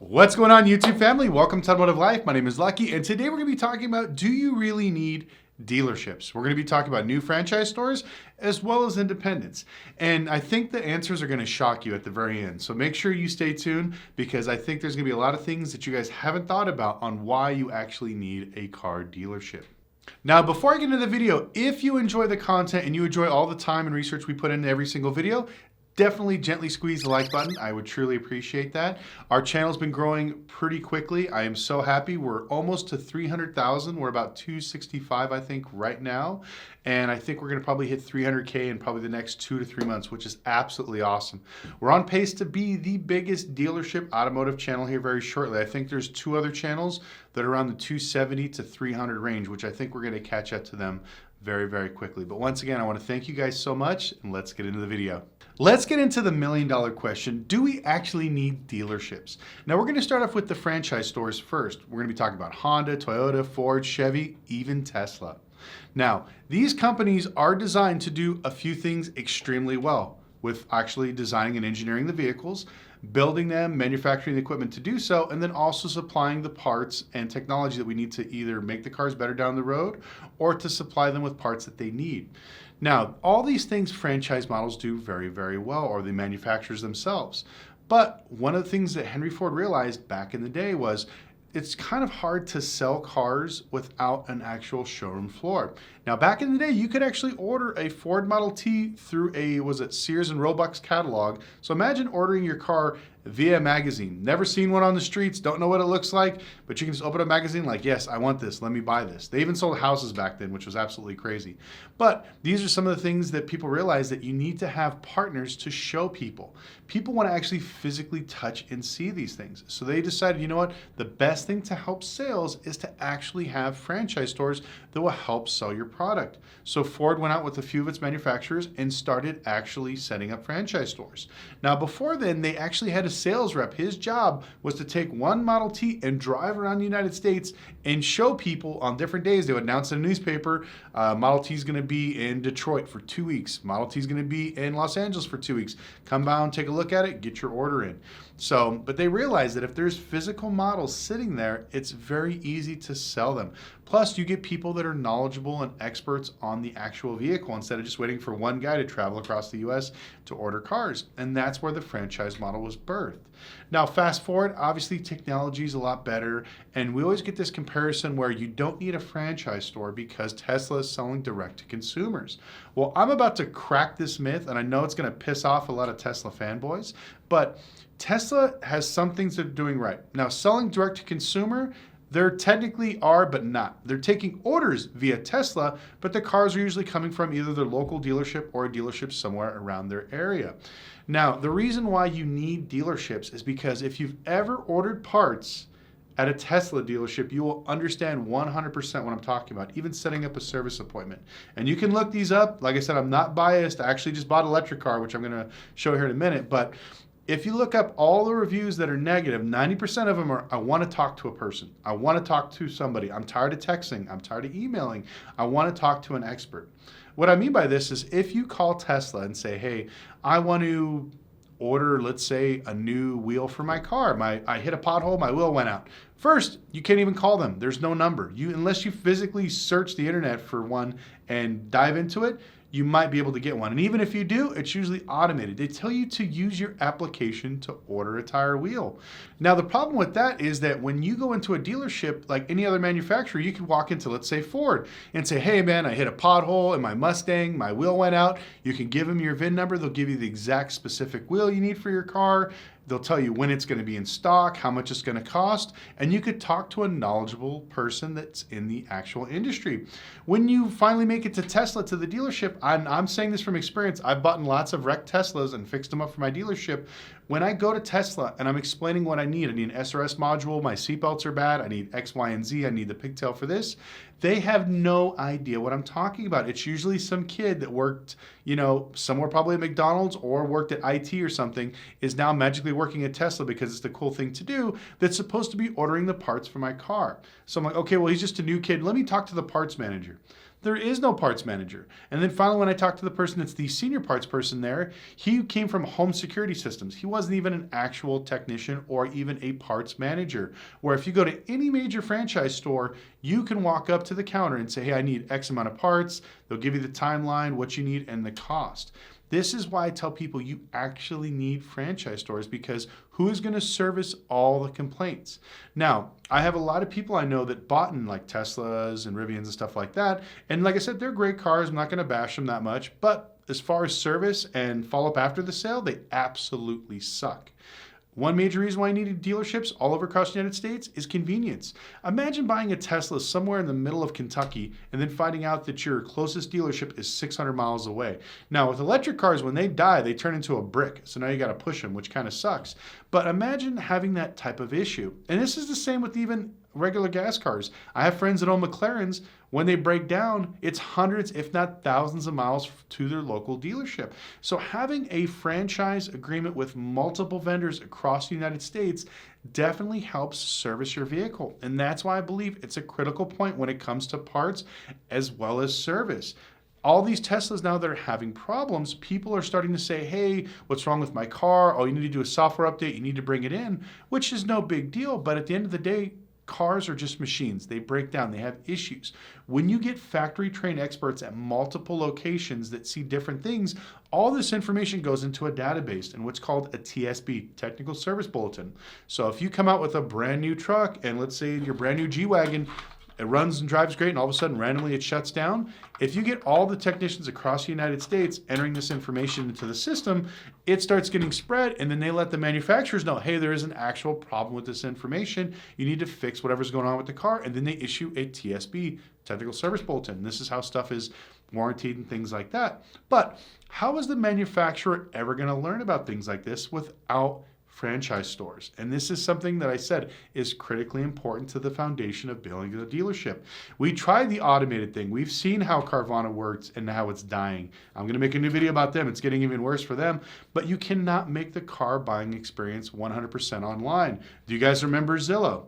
What's going on, YouTube family? Welcome to Automotive Life. My name is Lucky, and today we're going to be talking about, do you really need dealerships? We're going to be talking about new franchise stores as well as independents. And I think the answers are going to shock you at the very end. So make sure you stay tuned, because I think there's going to be a lot of things that you guys haven't thought about on why you actually need a car dealership. Now, before I get into the video, if you enjoy the content and you enjoy all the time and research we put into every single video, definitely gently squeeze the like button. I would truly appreciate that. Our channel's been growing pretty quickly. I am so happy. We're almost to 300,000. We're about 265, I think, right now. And I think we're going to probably hit 300K in probably the next 2 to 3 months, which is absolutely awesome. We're on pace to be the biggest dealership automotive channel here very shortly. I think there's 2 other channels that are around the 270 to 300 range, which I think we're going to catch up to them very, very quickly. But once again, I want to thank you guys so much, and let's get into the video. Let's get into the million-dollar question. Do we actually need dealerships? Now, we're going to start off with the franchise stores first. We're going to be talking about Honda, Toyota, Ford, Chevy, even Tesla. Now, these companies are designed to do a few things extremely well, with actually designing and engineering the vehicles, building them, manufacturing the equipment to do so, and then also supplying the parts and technology that we need to either make the cars better down the road or to supply them with parts that they need. Now, all these things franchise models do very, very well, or the manufacturers themselves. But one of the things that Henry Ford realized back in the day was it's kind of hard to sell cars without an actual showroom floor. Now, back in the day, you could actually order a Ford Model T through was it Sears and Roebuck's catalog. So imagine ordering your car via a magazine. Never seen one on the streets, don't know what it looks like, but you can just open a magazine like, yes, I want this, let me buy this. They even sold houses back then, which was absolutely crazy. But these are some of the things that people realize, that you need to have partners to show people. People want to actually physically touch and see these things. So they decided, you know what, the best thing to help sales is to actually have franchise stores that will help sell your product. So Ford went out with a few of its manufacturers and started actually setting up franchise stores. Now, before then, they actually had a sales rep. His job was to take one Model T and drive around the United States and show people on different days. They would announce in a newspaper, Model T is going to be in Detroit for 2 weeks. Model T is going to be in Los Angeles for 2 weeks. Come down, take a look at it, get your order in. So, but they realized that if there's physical models sitting there, it's very easy to sell them. Plus, you get people that are knowledgeable and experts on the actual vehicle instead of just waiting for one guy to travel across the US to order cars. And that's where the franchise model was birthed. Now, fast forward, obviously technology is a lot better. And we always get this comparison where you don't need a franchise store because Tesla is selling direct to consumers. Well, I'm about to crack this myth, and I know it's going to piss off a lot of Tesla fanboys, but Tesla has some things they're doing right. Now, selling direct to consumer, they technically are, but not. They're taking orders via Tesla, but the cars are usually coming from either their local dealership or a dealership somewhere around their area. Now, the reason why you need dealerships is because if you've ever ordered parts at a Tesla dealership, you will understand 100% what I'm talking about, even setting up a service appointment. And you can look these up. Like I said, I'm not biased. I actually just bought an electric car, which I'm going to show here in a minute. But if you look up all the reviews that are negative, 90% of them are, I want to talk to a person. I want to talk to somebody. I'm tired of texting. I'm tired of emailing. I want to talk to an expert. What I mean by this is if you call Tesla and say, hey, I want to order, let's say, a new wheel for my car. I hit a pothole, my wheel went out. First, you can't even call them. There's no number. Unless you physically search the internet for one and dive into it, you might be able to get one. And even if you do, it's usually automated. They tell you to use your application to order a tire wheel. Now, the problem with that is that when you go into a dealership, like any other manufacturer, you could walk into, let's say, Ford and say, hey man, I hit a pothole in my Mustang, my wheel went out. You can give them your VIN number. They'll give you the exact specific wheel you need for your car. They'll tell you when it's going to be in stock, how much it's going to cost, and you could talk to a knowledgeable person that's in the actual industry. When you finally make it to Tesla, to the dealership, I'm saying this from experience. I've bought lots of wrecked Teslas and fixed them up for my dealership. When I go to Tesla and I'm explaining what I need an SRS module, my seatbelts are bad, I need X, Y, and Z, I need the pigtail for this, they have no idea what I'm talking about. It's usually some kid that worked, somewhere probably at McDonald's or worked at IT or something, is now magically working at Tesla because it's the cool thing to do, that's supposed to be ordering the parts for my car. So I'm like, okay, well, he's just a new kid. Let me talk to the parts manager. There is no parts manager. And then finally, when I talked to the person that's the senior parts person there, he came from home security systems. He wasn't even an actual technician or even a parts manager. Where if you go to any major franchise store, you can walk up to the counter and say, hey, I need X amount of parts. They'll give you the timeline, what you need, and the cost. This is why I tell people you actually need franchise stores, because who is going to service all the complaints? Now, I have a lot of people I know that bought in like Teslas and Rivians and stuff like that. And like I said, they're great cars. I'm not going to bash them that much. But as far as service and follow-up after the sale, they absolutely suck. One major reason why I needed dealerships all over across the United States is convenience. Imagine buying a Tesla somewhere in the middle of Kentucky and then finding out that your closest dealership is 600 miles away. Now, with electric cars, when they die, they turn into a brick. So now you got to push them, which kind of sucks. But imagine having that type of issue. And this is the same with even regular gas cars. I have friends that own McLarens. When they break down, it's hundreds, if not thousands of miles to their local dealership. So having a franchise agreement with multiple vendors across the United States definitely helps service your vehicle. And that's why I believe it's a critical point when it comes to parts as well as service. All these Teslas now that are having problems, people are starting to say, hey, what's wrong with my car? Oh, you need to do a software update. You need to bring it in, which is no big deal. But at the end of the day, cars are just machines. They break down. They have issues. When you get factory trained experts at multiple locations that see different things, all this information goes into a database in what's called a TSB, Technical Service Bulletin. So if you come out with a brand new truck and let's say your brand new G-Wagon, it runs and drives great and all of a sudden randomly it shuts down. If you get all the technicians across the United States entering this information into the system, it starts getting spread and then they let the manufacturers know, hey, there is an actual problem with this information. You need to fix whatever's going on with the car. And then they issue a TSB, Technical Service Bulletin. This is how stuff is warranted and things like that. But how is the manufacturer ever going to learn about things like this without franchise stores? And this is something that I said is critically important to the foundation of building a dealership. We tried the automated thing. We've seen how Carvana works and how it's dying. I'm going to make a new video about them. It's getting even worse for them. But you cannot make the car buying experience 100% online. Do you guys remember Zillow?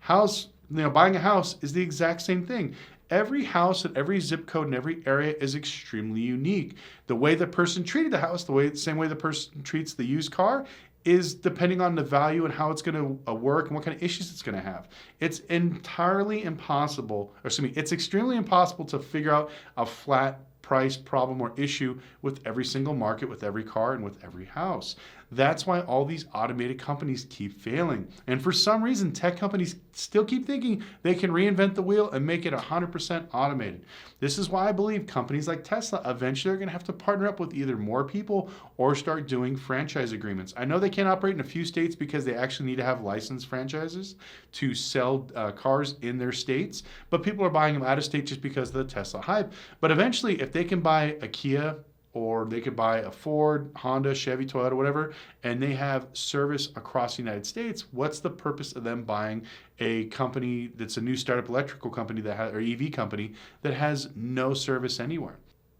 Buying a house is the exact same thing. Every house at every zip code in every area is extremely unique. The way the person treated the house, the same way the person treats the used car, is depending on the value and how it's going to work and what kind of issues it's going to have. It's extremely impossible to figure out a flat price problem or issue with every single market, with every car, and with every house. That's why all these automated companies keep failing. And for some reason, tech companies still keep thinking they can reinvent the wheel and make it 100% automated. This is why I believe companies like Tesla eventually are going to have to partner up with either more people or start doing franchise agreements. I know they can't operate in a few states because they actually need to have licensed franchises to sell cars in their states, but people are buying them out of state just because of the Tesla hype. But eventually, if they can buy a Kia, or they could buy a Ford, Honda, Chevy, Toyota, whatever, and they have service across the United States, what's the purpose of them buying a company that's a new startup electrical company or EV company that has no service anywhere?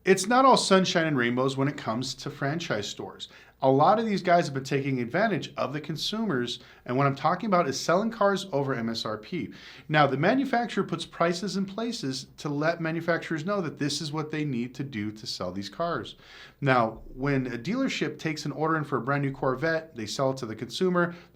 It's not all sunshine and rainbows when it comes to franchise stores. A lot of these guys have been taking advantage of the consumers, and what I'm talking about is selling cars over MSRP. Now, the manufacturer puts prices in places to let manufacturers know that this is what they need to do to sell these cars. Now, when a dealership takes an order in for a brand new Corvette, they sell it to the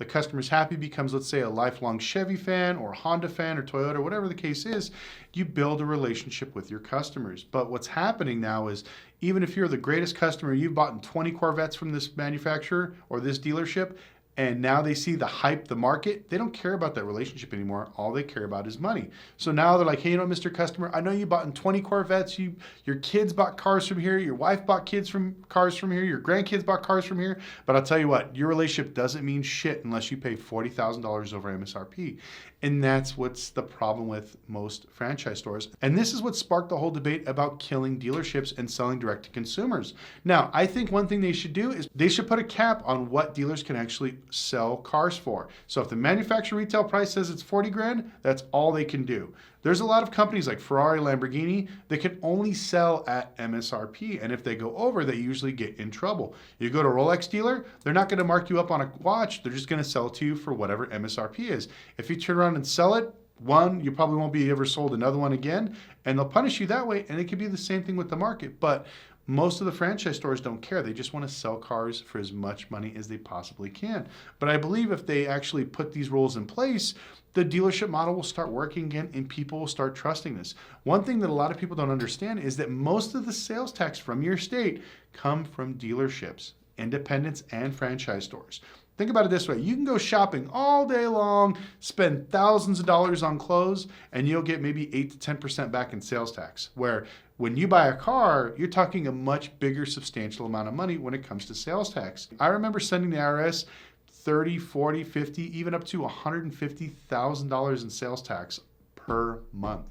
customer's happy, becomes, let's say, a lifelong Chevy fan or Honda fan or Toyota, whatever the case is, you build a relationship with your customers. But what's happening now is, even if you're the greatest customer, you've bought 20 Corvettes from this manufacturer or this dealership, and now they see the hype, the market, they don't care about that relationship anymore. All they care about is money. So now they're like, hey, Mr. Customer, I know you bought 20 Corvettes. Your kids bought cars from here. Your wife bought cars from here. Your grandkids bought cars from here. But I'll tell you what, your relationship doesn't mean shit unless you pay $40,000 over MSRP. And that's what's the problem with most franchise stores. And this is what sparked the whole debate about killing dealerships and selling direct to consumers. Now, I think one thing they should do is they should put a cap on what dealers can actually sell cars for. So if the manufacturer retail price says it's 40 grand, that's all they can do. There's a lot of companies like Ferrari, Lamborghini that can only sell at MSRP. And if they go over, they usually get in trouble. You go to a Rolex dealer, they're not going to mark you up on a watch. They're just going to sell it to you for whatever MSRP is. If you turn around and sell it one, you probably won't be ever sold another one again, and they'll punish you that way. And it could be the same thing with the market. But most of the franchise stores don't care. They just want to sell cars for as much money as they possibly can. But I believe if they actually put these rules in place, the dealership model will start working again and people will start trusting this. One thing that a lot of people don't understand is that most of the sales tax from your state come from dealerships, independents, and franchise stores. Think about it this way. You can go shopping all day long, spend thousands of dollars on clothes, and you'll get maybe 8 to 10% back in sales tax. Where when you buy a car, you're talking a much bigger, substantial amount of money when it comes to sales tax. I remember sending the IRS 30, 40, 50, even up to $150,000 in sales tax per month.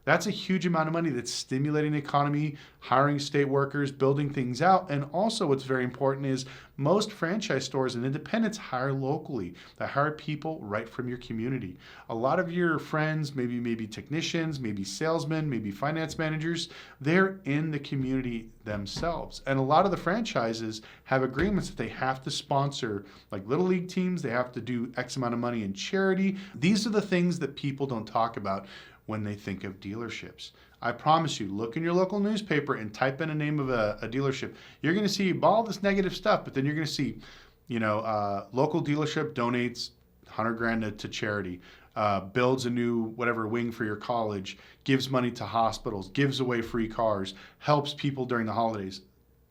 That's a huge amount of money that's stimulating the economy, hiring state workers, building things out. And also what's very important is most franchise stores and independents hire locally. They hire people right from your community. A lot of your friends, maybe technicians, maybe salesmen, maybe finance managers, they're in the community themselves. And a lot of the franchises have agreements that they have to sponsor like little league teams. They have to do X amount of money in charity. These are the things that people don't talk about when they think of dealerships. I promise you, look in your local newspaper and type in a name of a dealership. You're going to see all this negative stuff, but then you're going to see, local dealership donates 100 grand to charity, builds a new whatever wing for your college, gives money to hospitals, gives away free cars, helps people during the holidays.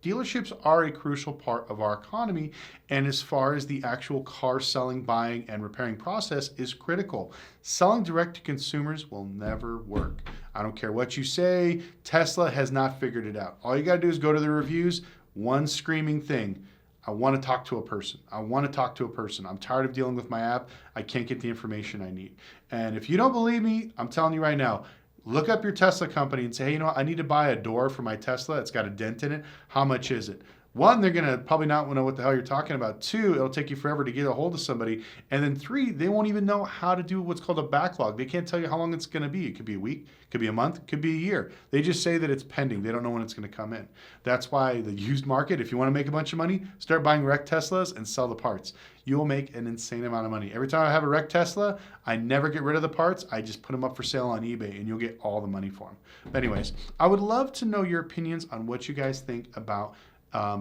Dealerships are a crucial part of our economy, and as far as the actual car selling, buying, and repairing process is critical. Selling direct to consumers will never work. I don't care what you say, Tesla has not figured it out. All you gotta do is go to the reviews, one screaming thing: I wanna talk to a person. I wanna talk to a person. I'm tired of dealing with my app. I can't get the information I need. And if you don't believe me, I'm telling you right now, look up your Tesla company and say, hey, you know what? I need to buy a door for my Tesla. It's got a dent in it. How much is it? One, they're going to probably not know what the hell you're talking about. Two, it'll take you forever to get a hold of somebody. And then three, they won't even know how to do what's called a backlog. They can't tell you how long it's going to be. It could be a week, it could be a month, it could be a year. They just say that it's pending. They don't know when it's going to come in. That's why the used market, if you want to make a bunch of money, start buying wrecked Teslas and sell the parts. You will make an insane amount of money. Every time I have a wrecked Tesla, I never get rid of the parts. I just put them up for sale on eBay and you'll get all the money for them. But anyways, I would love to know your opinions on what you guys think about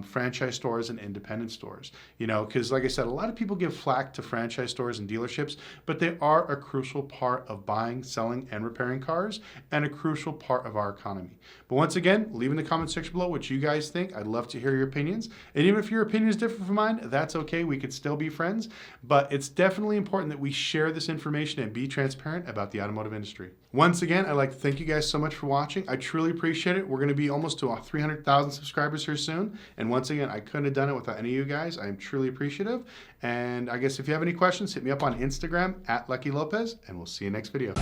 franchise stores and independent stores, because like I said, a lot of people give flack to franchise stores and dealerships, but they are a crucial part of buying, selling, and repairing cars, and a crucial part of our economy. But once again, leave in the comment section below what you guys think. I'd love to hear your opinions. And even if your opinion is different from mine, that's okay. We could still be friends, but it's definitely important that we share this information and be transparent about the automotive industry. Once again, I'd like to thank you guys so much for watching. I truly appreciate it. We're going to be almost to 300,000 subscribers here soon. And once again, I couldn't have done it without any of you guys. I am truly appreciative. And I guess if you have any questions, hit me up on Instagram @LuckyLopez, and we'll see you next video.